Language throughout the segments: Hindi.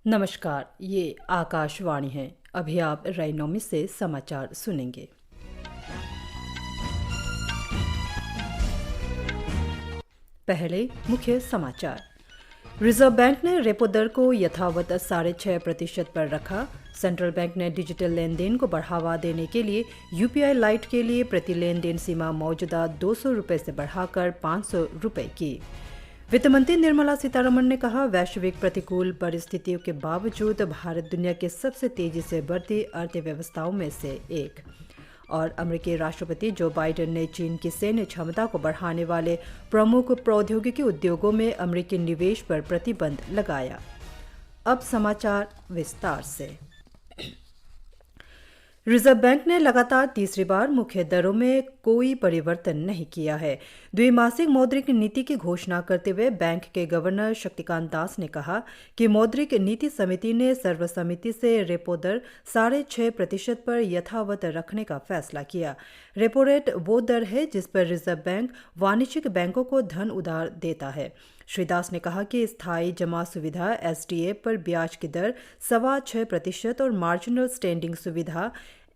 नमस्कार, ये आकाशवाणी है। अभी आप रैनोमी से समाचार सुनेंगे। पहले मुख्य समाचार। रिजर्व बैंक ने रेपो दर को यथावत 6.5% पर रखा। सेंट्रल बैंक ने डिजिटल लेन देन को बढ़ावा देने के लिए यूपीआई लाइट के लिए प्रति लेन देन सीमा मौजूदा 200 रुपये से बढ़ाकर 500 रुपये की। वित्त मंत्री निर्मला सीतारमण ने कहा, वैश्विक प्रतिकूल परिस्थितियों के बावजूद भारत दुनिया के सबसे तेजी से बढ़ती अर्थव्यवस्थाओं में से एक। और अमेरिकी राष्ट्रपति जो बाइडेन ने चीन की सैन्य क्षमता को बढ़ाने वाले प्रमुख प्रौद्योगिकी उद्योगों में अमेरिकी निवेश पर प्रतिबंध लगाया। अब समाचार विस्तार से। रिजर्व बैंक ने लगातार तीसरी बार मुख्य दरों में कोई परिवर्तन नहीं किया है। द्विमासिक मौद्रिक नीति की घोषणा करते हुए बैंक के गवर्नर शक्तिकांत दास ने कहा कि मौद्रिक नीति समिति ने सर्वसम्मति से रेपो दर 6.5% पर यथावत रखने का फैसला किया। रेपो रेट वो दर है जिस पर रिजर्व बैंक वाणिज्यिक बैंकों को धन उधार देता है। श्री दास ने कहा कि स्थायी जमा सुविधा SDA पर ब्याज की दर 6.25% और मार्जिनल स्टैंडिंग सुविधा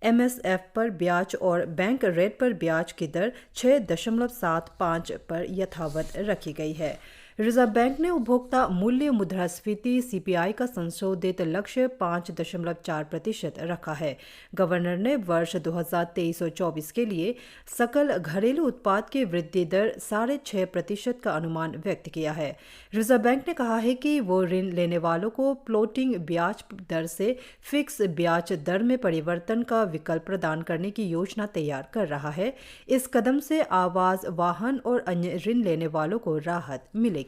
MSF पर ब्याज और बैंक रेट पर ब्याज की दर 6.75 पर यथावत रखी गई है। रिजर्व बैंक ने उपभोक्ता मूल्य मुद्रास्फीति CPI का संशोधित लक्ष्य 5.4% रखा है। गवर्नर ने वर्ष 2023-24 के लिए सकल घरेलू उत्पाद की वृद्धि दर 6.5% का अनुमान व्यक्त किया है। रिजर्व बैंक ने कहा है कि वो ऋण लेने वालों को फ्लोटिंग ब्याज दर से फिक्स ब्याज दर में परिवर्तन का विकल्प प्रदान करने की योजना तैयार कर रहा है। इस कदम से आवास, वाहन और अन्य ऋण लेने वालों को राहत मिलेगी।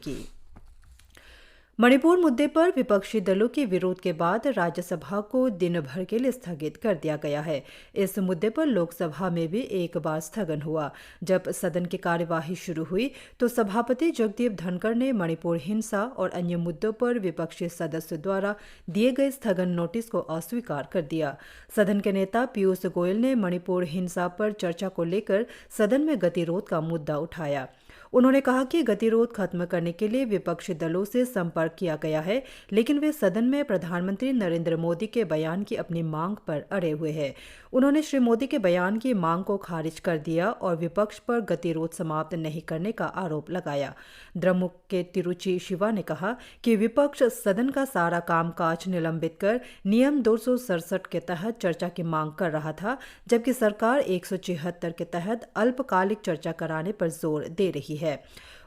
मणिपुर मुद्दे पर विपक्षी दलों के विरोध के बाद राज्यसभा को दिन भर के लिए स्थगित कर दिया गया है। इस मुद्दे पर लोकसभा में भी एक बार स्थगन हुआ। जब सदन की कार्यवाही शुरू हुई तो सभापति जगदीप धनखड़ ने मणिपुर हिंसा और अन्य मुद्दों पर विपक्षी सदस्यों द्वारा दिए गए स्थगन नोटिस को अस्वीकार कर दिया। सदन के नेता पीयूष गोयल ने मणिपुर हिंसा पर चर्चा को लेकर सदन में गतिरोध का मुद्दा उठाया। उन्होंने कहा कि गतिरोध खत्म करने के लिए विपक्षी दलों से संपर्क किया गया है, लेकिन वे सदन में प्रधानमंत्री नरेंद्र मोदी के बयान की अपनी मांग पर अड़े हुए हैं। उन्होंने श्री मोदी के बयान की मांग को खारिज कर दिया और विपक्ष पर गतिरोध समाप्त नहीं करने का आरोप लगाया। द्रमुक के तिरुचि शिवा ने कहा कि विपक्ष सदन का सारा कामकाज निलंबित कर नियम 267 के तहत चर्चा की मांग कर रहा था, जबकि सरकार 176 के तहत अल्पकालिक चर्चा कराने पर जोर दे रही है।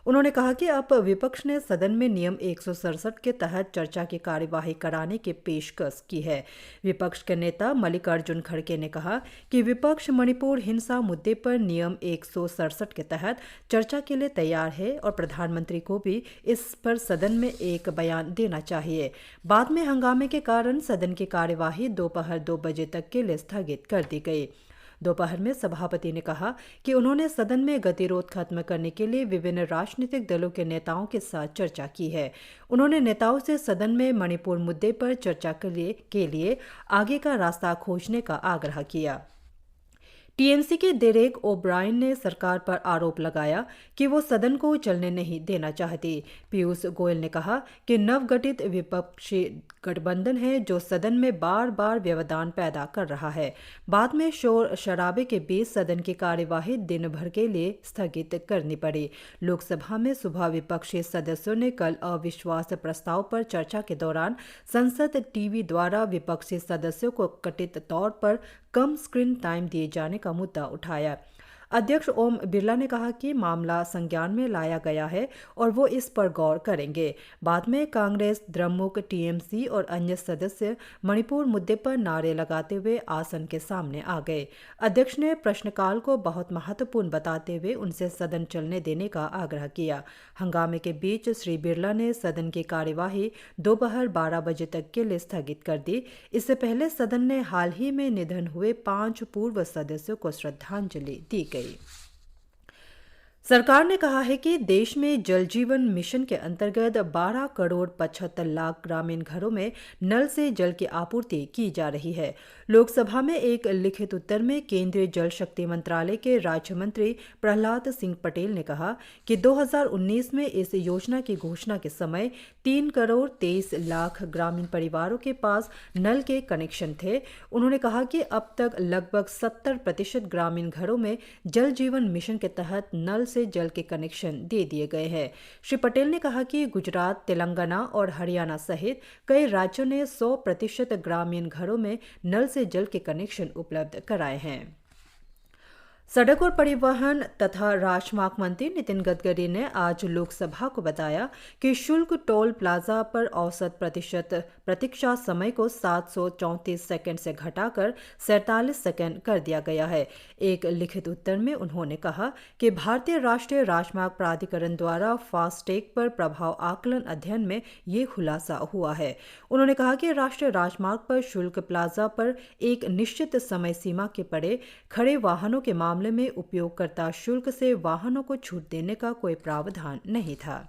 उन्होंने कहा कि अब विपक्ष ने सदन में नियम 167 के तहत चर्चा की कार्यवाही कराने की पेशकश की है। विपक्ष के नेता मल्लिकार्जुन खड़गे ने कहा कि विपक्ष मणिपुर हिंसा मुद्दे पर नियम 167 के तहत चर्चा के लिए तैयार है और प्रधानमंत्री को भी इस पर सदन में एक बयान देना चाहिए। बाद में हंगामे के कारण सदन की कार्यवाही दोपहर 2 बजे तक के लिए स्थगित कर दी गई। दोपहर में सभापति ने कहा कि उन्होंने सदन में गतिरोध खत्म करने के लिए विभिन्न राजनीतिक दलों के नेताओं के साथ चर्चा की है। उन्होंने नेताओं से सदन में मणिपुर मुद्दे पर चर्चा के लिए आगे का रास्ता खोजने का आग्रह किया। टीएमसी के डेरेक ओब्रायन ने सरकार पर आरोप लगाया कि वो सदन को चलने नहीं देना चाहती। पीयूष गोयल ने कहा कि नवगठित विपक्षी गठबंधन है जो सदन में बार बार व्यवधान पैदा कर रहा है। बाद में शोर शराबे के बीच सदन की कार्यवाही दिन भर के लिए स्थगित करनी पड़ी। लोकसभा में सुबह विपक्षी सदस्यों ने कल अविश्वास प्रस्ताव पर चर्चा के दौरान संसद टीवी द्वारा विपक्षी सदस्यों को कथित तौर पर कम स्क्रीन टाइम दिए जाने का मुद्दा उठाया। अध्यक्ष ओम बिरला ने कहा कि मामला संज्ञान में लाया गया है और वो इस पर गौर करेंगे। बाद में कांग्रेस, द्रमुक, टीएमसी और अन्य सदस्य मणिपुर मुद्दे पर नारे लगाते हुए आसन के सामने आ गए। अध्यक्ष ने प्रश्नकाल को बहुत महत्वपूर्ण बताते हुए उनसे सदन चलने देने का आग्रह किया। हंगामे के बीच श्री बिरला ने सदन की कार्यवाही दोपहर 12 बजे तक के लिए स्थगित कर दी। इससे पहले सदन ने हाल ही में निधन हुए 5 पूर्व सदस्यों को श्रद्धांजलि दी गई। सरकार ने कहा है कि देश में जल जीवन मिशन के अंतर्गत 12 करोड़ 75 लाख ग्रामीण घरों में नल से जल की आपूर्ति की जा रही है। लोकसभा में एक लिखित उत्तर में केंद्रीय जल शक्ति मंत्रालय के राज्य मंत्री प्रहलाद सिंह पटेल ने कहा कि 2019 में इस योजना की घोषणा के समय 3 करोड़ 23 लाख ग्रामीण परिवारों के पास नल के कनेक्शन थे। उन्होंने कहा कि अब तक लगभग 70% ग्रामीण घरों में जल जीवन मिशन के तहत नल से जल के कनेक्शन दे दिए गए हैं। श्री पटेल ने कहा कि गुजरात, तेलंगाना और हरियाणा सहित कई राज्यों ने 100% ग्रामीण घरों में नल से जल के कनेक्शन उपलब्ध कराए हैं। सड़क और परिवहन तथा राजमार्ग मंत्री नितिन गडकरी ने आज लोकसभा को बताया कि शुल्क टोल प्लाजा पर औसत प्रतीक्षा समय को 734 सेकंड से घटाकर 47 सेकंड कर दिया गया है। एक लिखित उत्तर में उन्होंने कहा कि भारतीय राष्ट्रीय राजमार्ग प्राधिकरण द्वारा फास्टैग पर प्रभाव आकलन अध्ययन में ये खुलासा हुआ है। उन्होंने कहा कि राष्ट्रीय राजमार्ग पर शुल्क प्लाजा पर एक निश्चित समय सीमा के परे खड़े वाहनों के मामले में उपयोगकर्ता शुल्क से वाहनों को छूट देने का कोई प्रावधान नहीं था।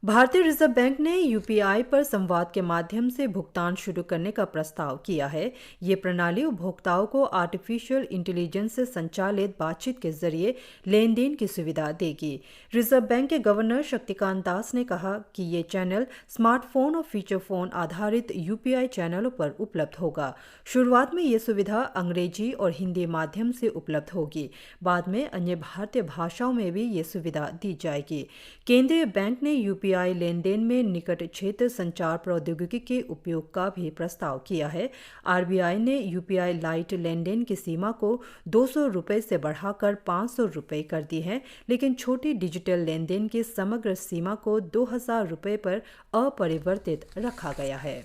भारतीय रिजर्व बैंक ने यूपीआई पर संवाद के माध्यम से भुगतान शुरू करने का प्रस्ताव किया है। ये प्रणाली उपभोक्ताओं को आर्टिफिशियल इंटेलिजेंस से संचालित बातचीत के जरिए लेन देन की सुविधा देगी। रिजर्व बैंक के गवर्नर शक्तिकांत दास ने कहा कि ये चैनल स्मार्टफोन और फीचर फोन आधारित यूपीआई चैनलों पर उपलब्ध होगा। शुरुआत में ये सुविधा अंग्रेजी और हिंदी माध्यम से उपलब्ध होगी। बाद में अन्य भारतीय भाषाओं में भी ये सुविधा दी जाएगी। केंद्रीय बैंक ने यूपीआई लेन देन में निकट क्षेत्र संचार प्रौद्योगिकी के उपयोग का भी प्रस्ताव किया है। आरबीआई ने यूपीआई लाइट लेन देन की सीमा को 200 रुपये से बढ़ाकर 500 रुपये कर दी है, लेकिन छोटी डिजिटल लेन देन की समग्र सीमा को 2000 रुपये पर अपरिवर्तित रखा गया है।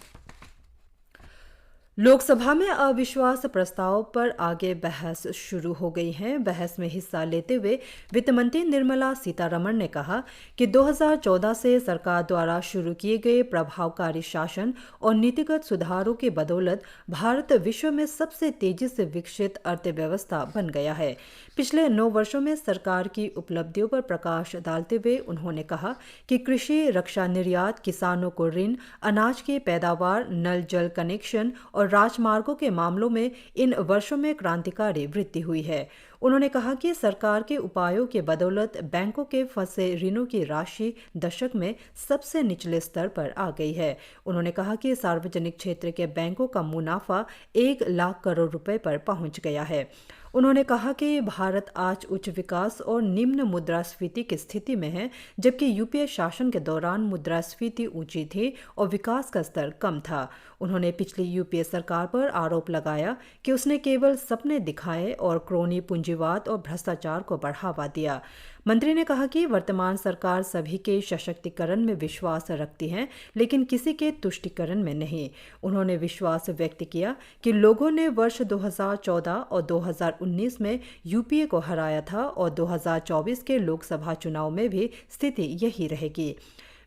लोकसभा में अविश्वास प्रस्ताव पर आगे बहस शुरू हो गई है। बहस में हिस्सा लेते हुए वित्त मंत्री निर्मला सीतारमण ने कहा कि 2014 से सरकार द्वारा शुरू किए गए प्रभावकारी शासन और नीतिगत सुधारों की बदौलत भारत विश्व में सबसे तेजी से विकसित अर्थव्यवस्था बन गया है। पिछले 9 वर्षों में सरकार की उपलब्धियों पर प्रकाश डालते हुए उन्होंने कहा कि कृषि, रक्षा निर्यात, किसानों को ऋण, अनाज की पैदावार, नल जल कनेक्शन और राजमार्गों के मामलों में इन वर्षों में क्रांतिकारी वृद्धि हुई है। उन्होंने कहा कि सरकार के उपायों के बदौलत बैंकों के फंसे ऋणों की राशि दशक में सबसे निचले स्तर पर आ गई है। उन्होंने कहा कि सार्वजनिक क्षेत्र के बैंकों का मुनाफा 1 लाख करोड़ रुपए पर पहुंच गया है। उन्होंने कहा कि भारत आज उच्च विकास और निम्न मुद्रास्फीति की स्थिति में है, जबकि यूपीए शासन के दौरान मुद्रास्फीति ऊंची थी और विकास का स्तर कम था। उन्होंने पिछली यूपीए सरकार पर आरोप लगाया कि उसने केवल सपने दिखाए और क्रोनी पूंजीवाद और भ्रष्टाचार को बढ़ावा दिया। मंत्री ने कहा कि वर्तमान सरकार सभी के सशक्तिकरण में विश्वास रखती है, लेकिन किसी के तुष्टीकरण में नहीं। उन्होंने विश्वास व्यक्त किया कि लोगों ने वर्ष 2014 और 2019 में यूपीए को हराया था और 2024 के लोकसभा चुनाव में भी स्थिति यही रहेगी।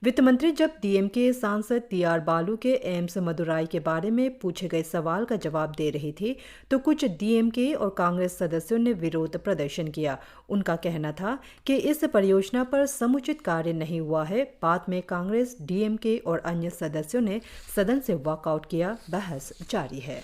वित्त मंत्री जब डीएमके सांसद टीआर बालू के एम्स मदुराई के बारे में पूछे गए सवाल का जवाब दे रही थी तो कुछ डीएमके और कांग्रेस सदस्यों ने विरोध प्रदर्शन किया। उनका कहना था कि इस परियोजना पर समुचित कार्य नहीं हुआ है। बाद में कांग्रेस, डीएमके और अन्य सदस्यों ने सदन से वॉकआउट किया। बहस जारी है।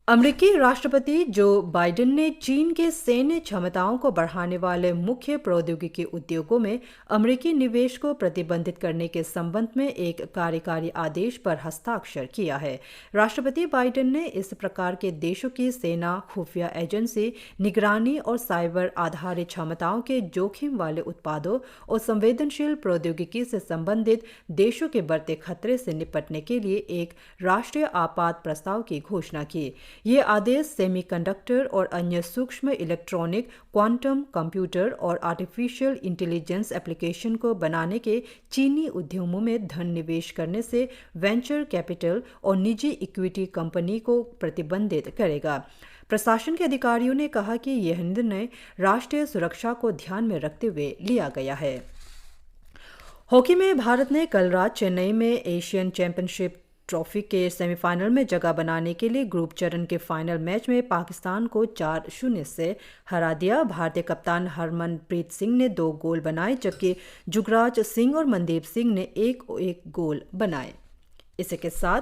अमेरिकी राष्ट्रपति जो बाइडेन ने चीन के सैन्य क्षमताओं को बढ़ाने वाले मुख्य प्रौद्योगिकी उद्योगों में अमेरिकी निवेश को प्रतिबंधित करने के संबंध में एक कार्यकारी आदेश पर हस्ताक्षर किया है। राष्ट्रपति बाइडेन ने इस प्रकार के देशों की सेना, खुफिया एजेंसी, निगरानी और साइबर आधारित क्षमताओं के जोखिम वाले उत्पादों और संवेदनशील प्रौद्योगिकी से संबंधित देशों के बढ़ते खतरे से निपटने के लिए एक राष्ट्रीय आपात प्रस्ताव की घोषणा की। ये आदेश सेमीकंडक्टर और अन्य सूक्ष्म इलेक्ट्रॉनिक, क्वांटम कंप्यूटर और आर्टिफिशियल इंटेलिजेंस एप्लीकेशन को बनाने के चीनी उद्यमों में धन निवेश करने से वेंचर कैपिटल और निजी इक्विटी कंपनी को प्रतिबंधित करेगा। प्रशासन के अधिकारियों ने कहा कि यह निर्णय राष्ट्रीय सुरक्षा को ध्यान में रखते हुए लिया गया है। हॉकी में भारत ने कल रात चेन्नई में एशियन चैंपियनशिप ट्रॉफी के सेमीफाइनल में जगह बनाने के लिए ग्रुप चरण के फाइनल मैच में पाकिस्तान को 4-0 से हरा दिया। भारतीय कप्तान हरमनप्रीत सिंह ने 2 गोल बनाए, जबकि जुगराज सिंह और मनदीप सिंह ने 1-1 गोल बनाए। इसी के साथ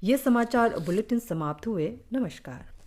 ये समाचार बुलेटिन समाप्त हुए। नमस्कार।